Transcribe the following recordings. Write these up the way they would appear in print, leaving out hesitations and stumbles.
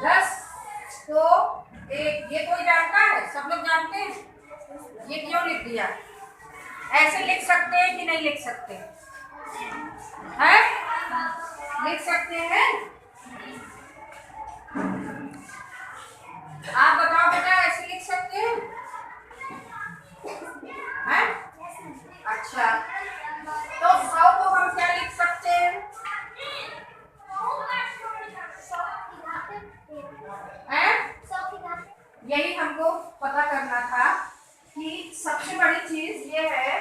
10 तो 1, ये कोई जानता है? सब लोग जानते हैं? ये क्यों लिख दिया? ऐसे लिख सकते हैं कि नहीं लिख सकते हैं? लिख सकते हैं? आप बताओ बेटा, ऐसे लिख सकते हैं? हैं? अच्छा, तो 100 को हम क्या लिख सकते हैं? यही हमको पता करना था कि सबसे बड़ी चीज ये है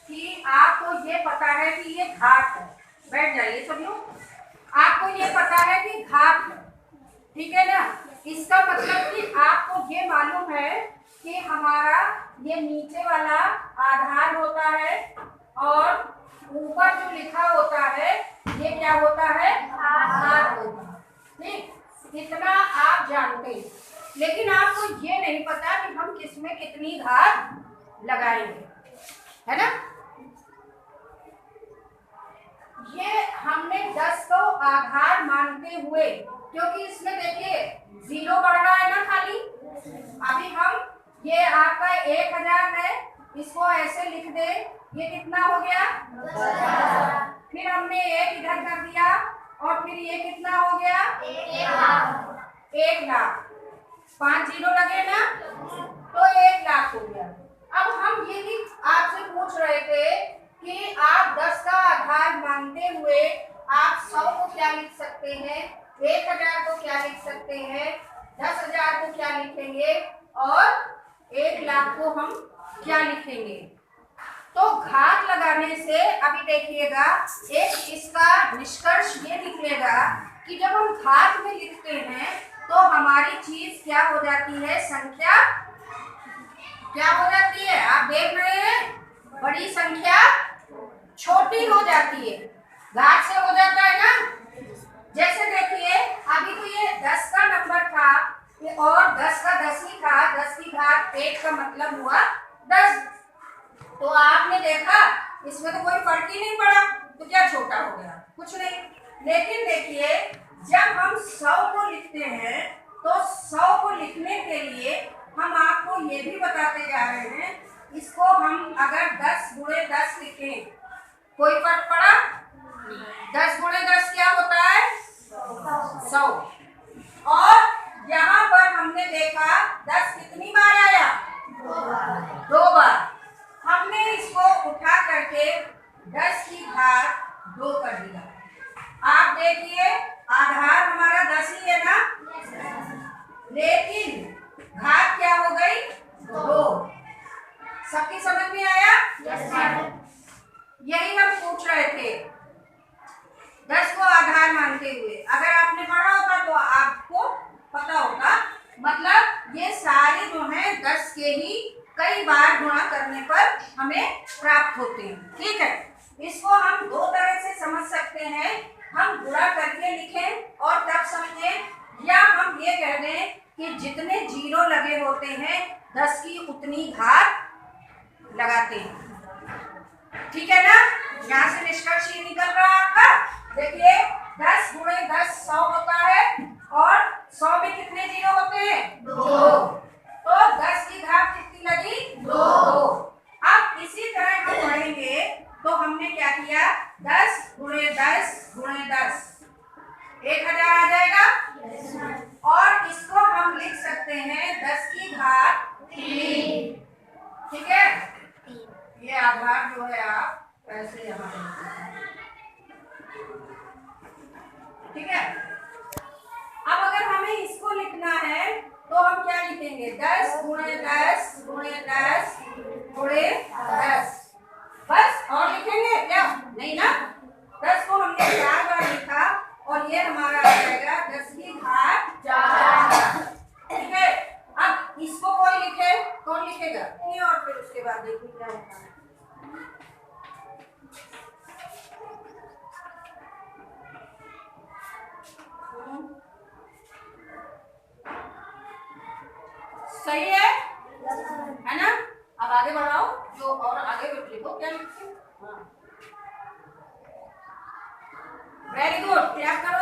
कि आपको ये पता है कि ये घात है। बैठ जाइए सब लोग। आपको ये पता है कि घात है, ठीक है ना? इसका मतलब कि आपको ये मालूम है कि हमारा ये नीचे वाला आधार होता है और ऊपर जो लिखा होता है ये क्या होता है? घात होता है। ठीक, इतना आप जानते हैं, लेकिन आपको ये नहीं पता कि हम किसमें कितनी घात लगाएंगे, है ना? ये हमने 10 को आधार मानते हुए, क्योंकि इसमें देखिए 0 बढ़ रहा है ना खाली। अभी हम ये आपका 1000 है, इसको ऐसे लिख दे, ये कितना हो गया? 10,000। फिर हमने 1 इधर कर दिया और फिर ये कितना हो गया? 1 लाख। 5 0 लगे ना, तो 1 लाख हो गया। अब हम ये भी आपसे पूछ रहे थे कि आप 10 का आधार मानते हुए आप 100 को क्या लिख सकते हैं, 1000 को क्या लिख सकते हैं, 10,000 को क्या लिखेंगे और 1 लाख को हम क्या लिखेंगे। तो घात लगाने से अभी देखिएगा, एक इसका निष्कर्ष ये निकलेगा कि जब हम घात में लिखते हैं तो हमारी चीज क्या हो जाती है? संख्या क्या हो जाती है? आप देख रहे हैं, बड़ी संख्या छोटी हो जाती है। घात से हो जाता है ना। जैसे देखिए, अभी तो ये 10 का नंबर था और 10 का 10 ही था, 10 की घात 1 का मतलब हुआ 10। तो आपने देखा इसमें तो कोई फर्क ही नहीं पड़ा, तो क्या छोटा हो गया? कुछ नहीं। लेकिन देखिए, जब हम 100 को लिखते हैं तो 100 को लिखने के लिए हम आपको ये भी बताते जा रहे हैं, इसको हम अगर 10 गुणे 10 लिखें, कोई फर्क पड़ा? 10 गुणे 10 क्या होता है? 100। और यहाँ पर हमने देखा 10 कितनी बार आया? 2 बार। हमने इसको उठा करके 10 की घात 2 कर दिया। आप देखिए, आधार हमारा 10 ही है ना, लेकिन घात क्या हो गई? 2। सबकी समझ में आया? यही हम पूछ रहे थे। 10 को आधार मानते हुए अगर आपने पढ़ा होता तो आपको पता होगा, मतलब ये सारे जो हैं 10 के ही कई बार गुणा करने पर हमें प्राप्त होते हैं। ठीक है, इसको हम 2 तरह से समझ सकते हैं। हम गुणा करके लिखें और तब समझें, या हम ये कह दें कि जितने 0 लगे होते हैं 10 की उतनी घात लगाते हैं। ठीक है ना? यहाँ से निष्कर्ष ये निकल रहा है आपका। देखिए, 10 गुणे 10 100 होता है और 100 में कितने 0 होते हैं? 2। तो 10 की घात कितनी लगी? 2। अब इसी तरह हम पढ़ेंगे तो हमने क्या किया? 10 गुणे 10 गुणे 10 1000 आ जाएगा। और इसको हम लिख सकते हैं 10 की घात 3। ठीक है, ये आधार जो है आप ऐसे यहाँ ठीक है। अब अगर हमें इसको लिखना है तो हम क्या लिखेंगे? 10 गुणे 10 गुणे 10 गुणे 10। बस, और लिखेंगे क्या? नहीं ना। 10 को हमने 4 बार लिखा और ये हमारा आ जाएगा 10 की घात 4। ठीक है, अब इसको कौन लिखे? कौन लिखेगा? नहीं, और फिर उसके बाद देखिए क्या होता है। सही है ना? अब आगे बढ़ाओ, जो और आगे लिखो क्या लिखो। हाँ, वेरी गुड, क्लैप करो।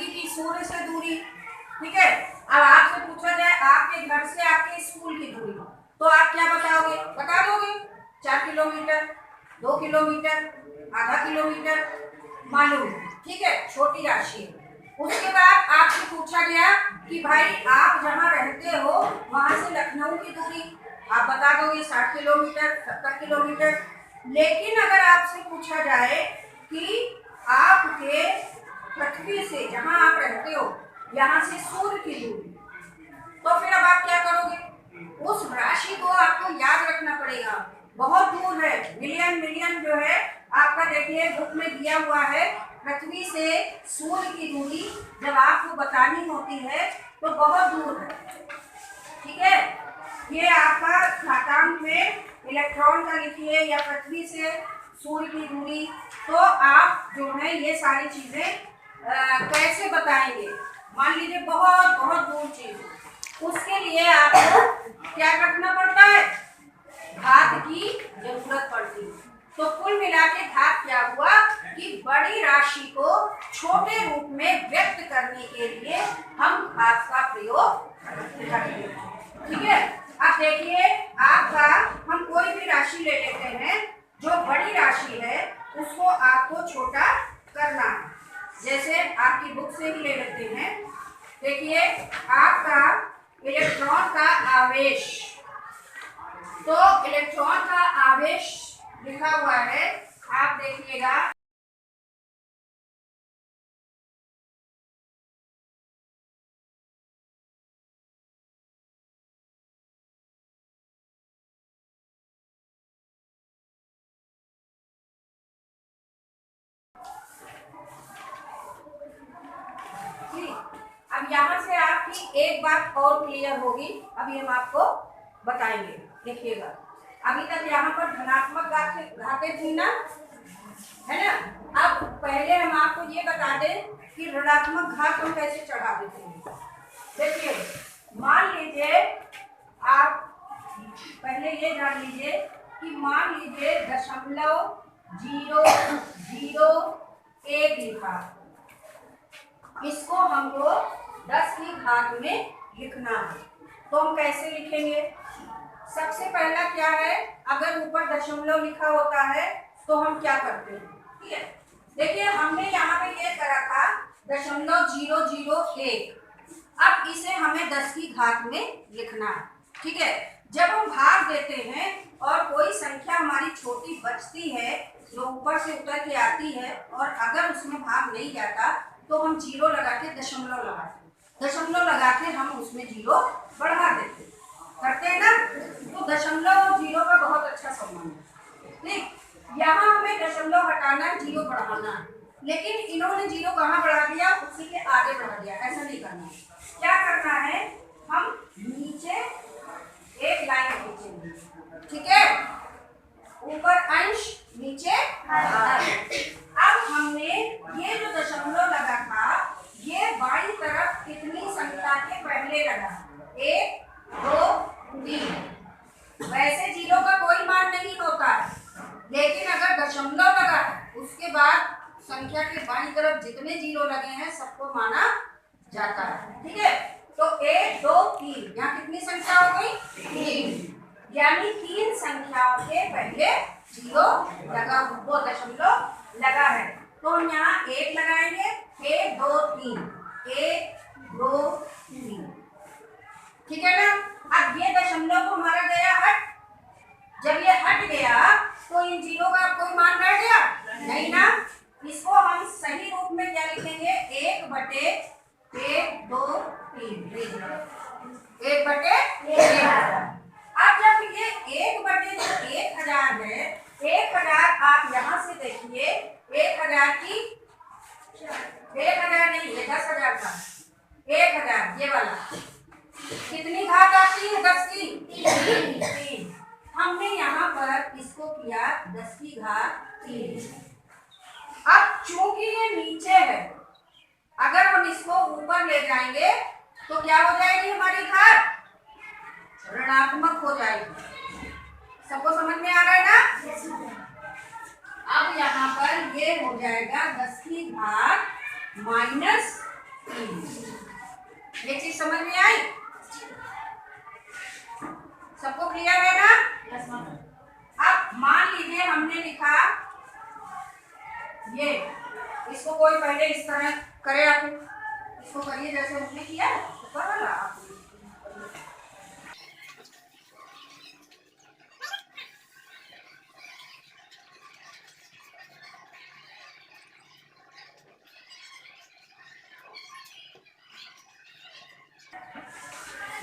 नजदीकी की सूर्य से दूरी, ठीक है। अब आपसे पूछा जाए आपके घर से आपके स्कूल की दूरी, तो आप क्या बताओगे? बता दोगे 4 किलोमीटर, 2 किलोमीटर, आधा किलोमीटर, मालूम, ठीक है, छोटी राशि है। उसके बाद आपसे पूछा गया कि भाई आप जहाँ रहते हो वहां से लखनऊ की दूरी, आप बता दोगे 60 किलोमीटर, 70 किलोमीटर। लेकिन अगर आपसे पूछा जाए कि आपके पृथ्वी से जहां आप रहते हो यहाँ से सूर्य की दूरी, तो फिर अब आप क्या करोगे? उस राशि को आपको याद रखना पड़ेगा, बहुत दूर है, मिलियन मिलियन जो है आपका, देखिए बुक में दिया हुआ है, पृथ्वी से सूर्य की दूरी जब आपको बतानी होती है तो बहुत दूर है, ठीक है। ये आपका घातांक में इलेक्ट्रॉन का लिखिए या पृथ्वी से सूर्य की दूरी, तो आप जो है ये सारी चीजें कैसे बताएंगे? मान लीजिए बहुत बहुत दूर चीज, उसके लिए आपको क्या रखना पड़ता है? घात की जरूरत पड़ती है। तो कुल मिला के घात क्या हुआ कि बड़ी राशि को छोटे रूप में व्यक्त करने के लिए हम घात का प्रयोग करते हैं, ठीक है। अब देखिए आपका, हम कोई भी राशि ले लेते हैं, जो बड़ी राशि है उसको आपको छोटा करना है। जैसे आपकी बुक से ही ले लेते हैं, देखिए आपका इलेक्ट्रॉन का आवेश, तो इलेक्ट्रॉन का आवेश लिखा हुआ है, आप देखिएगा, अब यहाँ से आपकी एक बात और क्लियर होगी, अभी हम आपको बताएंगे, देखिएगा। अभी तक यहाँ पर धनात्मक घातें थी ना, है ना। अब पहले हम आपको ये बता दें कि ऋणात्मक घात हम कैसे चढ़ा देते हैं। देखिए मान लीजिए, आप पहले ये जान लीजिए कि मान लीजिए 0.001 लिखा, इसको हमको 10 की घात में लिखना है, तो हम कैसे लिखेंगे? सबसे पहला क्या है, अगर ऊपर दशमलव लिखा होता है तो हम क्या करते हैं, ठीक है। देखिए हमने यहाँ पे ये करा था 0.001, अब इसे हमें 10 की घात में लिखना है, ठीक है। जब हम भाग देते हैं और कोई संख्या हमारी छोटी बचती है जो ऊपर से उतर के आती है, और अगर उसमें भाग नहीं जाता तो हम जीरो लगा के दशमलव लगाते, दशमलव लगा के हम उसमें जीरो बढ़ा देते, करते हैं ना। तो दशमलव और जीरो का बहुत अच्छा संबंध है, ठीक। यहाँ हमें दशमलव हटाना है, जीरो बढ़ाना है, लेकिन इन्होंने जीरो कहाँ बढ़ा दिया, उसी के आगे बढ़ा दिया, ऐसा नहीं करना। क्या करना है, हम नीचे एक लाइन खींचेंगे, ठीक है, ऊपर अंश नीचे अब हमने ये जो दशमलव लगा था ये बाईं तरफ कितनी संख्या के पहले लगा, 1 2 3। वैसे जीरो का कोई मान नहीं होता है, लेकिन अगर दशमलव लगा उसके बाद संख्या के बाईं तरफ जितने जीरो लगे हैं सबको माना जाता है, ठीक है। तो 1 2 3, यहाँ कितनी संख्या हो गई? 3, यानी 3 संख्याओं के पहले जीरो लगा, वो दशमलव लगा है, तो हम यहाँ 1 लगाएंगे, 1 2 3, 1 2 3, ठीक है ना। अब ये दशमलव तो हमारा गया हट, जब ये हट गया तो इन जीरो का कोई मान बैठ गया नहीं ना, इसको हम सही रूप में क्या लिखेंगे, 1/1 2 3, 1/1000। अब जब ये 1/1000 है, 1000 आप यहाँ से देखिए, 1000 की 1000 नहीं है, 10,000 का 1000, ये वाला कितनी घात आती है 10 की? 3। हमने यहाँ पर इसको किया 10 की घात 3। अब चूंकि ये नीचे है, अगर हम इसको ऊपर ले जाएंगे तो क्या हो जाएगी हमारी घात? ऋणात्मक हो जाएगी। सबको समझ में आ रहा है ना? अब यहाँ पर ये हो जाएगा 10 की घात -3। ये चीज समझ में आई? सबको क्लियर है ना? अब मान लीजिए हमने लिखा ये, इसको कोई पहले इस तरह करे, आप इसको करिए जैसे हमने किया ऊपर वाला। आप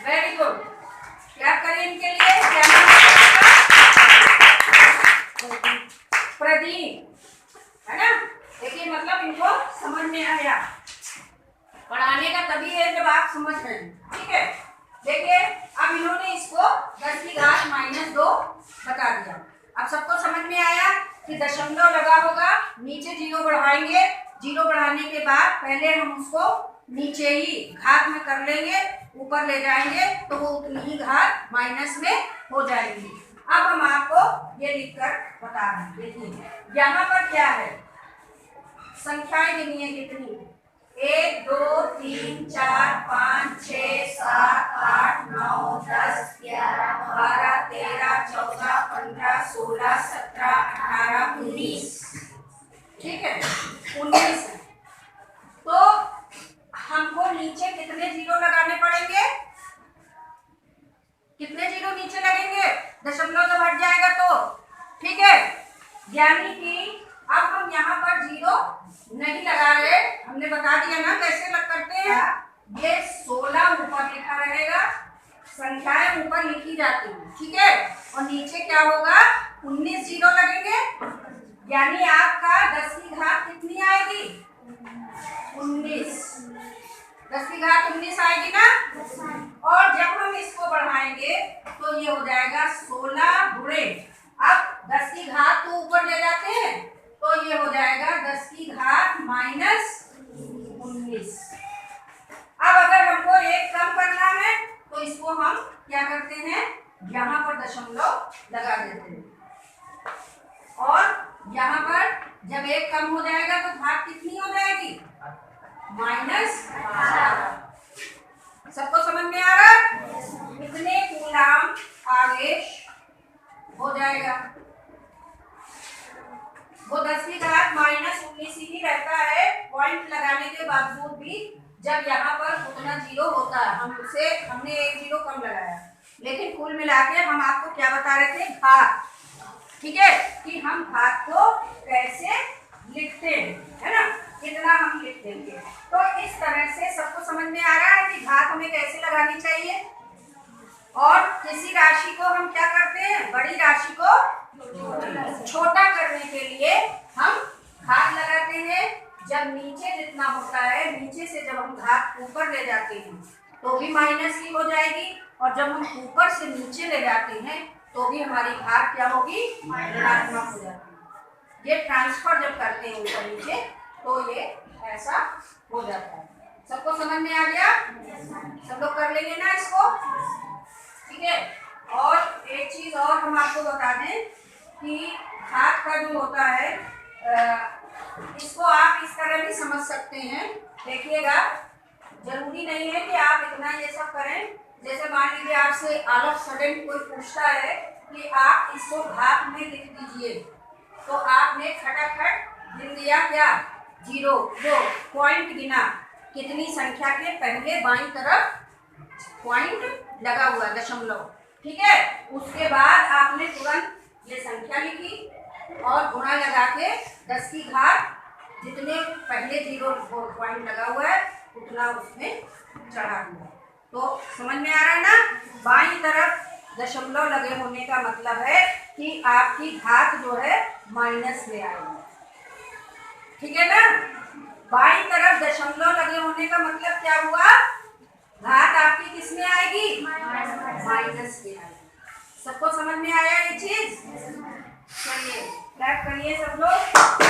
वेरी गुड, क्लैप करिए इनके लिए। क्या नाम है? प्रदीप, है ना? देखिए मतलब इनको समझ में आया। पढ़ाने का तभी है जब आप समझ रहे हैं, ठीक है? देखिए अब इन्होंने इसको 10 की घात -2 बता दिया। अब सबको समझ में आया कि दशमलव लगा होगा, नीचे 0 बढ़ाएंगे, 0 बढ़ाने के बाद पहले हम उसको नीचे ही घात में कर लेंगे, ऊपर ले जाएंगे तो वो उतनी ही घात माइनस में हो जाएगी। अब हम आपको ये लिखकर बता रहे हैं। देखिए यहाँ पर क्या है, संख्याएं गिनिए कितनी, 1 2 3 4 5 6 7 8 9 10 11 12 13 14 15 16 17 18 19, ठीक है? 19 है। तो हमको नीचे कितने 0 लगाने पड़ेंगे? कितने 0 नीचे लगेंगे? दशमलव जब हट जाएगा तो, ठीक है? यानी कि अब हम यहाँ पर 0 नहीं लगा रहे, हमने बता दिया ना कैसे लग करते हैं। ये 16 ऊपर लिखा रहेगा, संख्याएं ऊपर लिखी जाती हैं, ठीक है? और नीचे क्या होगा, 19 0 लगेंगे, यानी आपका 10 की घात कितनी आएगी? 19। 10 की घात 19 आएगी ना? और जब हम इसको बढ़ाएंगे तो ये हो जाएगा 16 गुणे, अब 10 की घात तो ऊपर ले जाते हैं तो ये हो जाएगा 10 की घात -19। अब अगर हमको एक कम करना है तो इसको हम क्या करते हैं, यहाँ पर दशमलव लगा देते हैं, और यहाँ पर जब एक कम हो जाएगा तो घात कितनी हो जाएगी? -12। सबको समझ में आ रहा है? कितने कूलाम आवेश हो जाएगा? वो 10 की घात -19 ही रहता है, पॉइंट लगाने के बावजूद भी जब यहाँ पर उतना 0 होता है, हमने 1 0 कम लगाया, लेकिन कुल मिला के हम आपको क्या बता रहे थे, घात, ठीक है? कि हम घात को कैसे लिखते हैं, है ना? कितना हम लिख देंगे। तो इस तरह से सबको समझ में आ रहा है कि घात हमें कैसे लगानी चाहिए। और किसी राशि को हम क्या करते हैं, बड़ी राशि को छोटा करने के लिए हम घात लगाते हैं। जब नीचे जितना होता है, नीचे से जब हम घात ऊपर ले जाते हैं तो भी माइनस की हो जाएगी, और जब हम ऊपर से नीचे ले जाते हैं तो भी हमारी घात क्या होगी, ऋणात्मक हो जाती है। ये ट्रांसफर जब करते हैं ऊपर नीचे तो ये ऐसा हो जाता है। सबको समझ में आ गया? सब लोग कर लेंगे ना इसको, ठीक है? और एक चीज और हम आपको बता दें कि घात का जो होता है, इसको आप इस तरह भी समझ सकते हैं। देखिएगा, जरूरी नहीं है कि आप इतना ये सब करें। जैसे मान लीजिए आपसे ऑल ऑफ सडन कोई पूछता है कि आप इसको घात में लिख दीजिए, तो आपने खटाखट गिन दिया क्या, 0, जो पॉइंट गिना, कितनी संख्या के पहले बाईं तरफ पॉइंट लगा हुआ दशमलव, ठीक है? उसके बाद आपने तुरंत ये संख्या लिखी और गुणा लगा के 10 की घात जितने पहले 0 पॉइंट लगा हुआ है उतना उसमें चढ़ा दिया। तो समझ में आ रहा है ना? बाईं तरफ दशमलव लगे होने का मतलब है कि आपकी घात जो है माइनस में आएगी, ठीक है ना? बाईं तरफ दशमलव लगे होने का मतलब क्या हुआ, घात आपकी किस में आएगी, माइनस में आएगी। सबको समझ में आया ये चीज? चलिए क्लैप करिए सब लोग।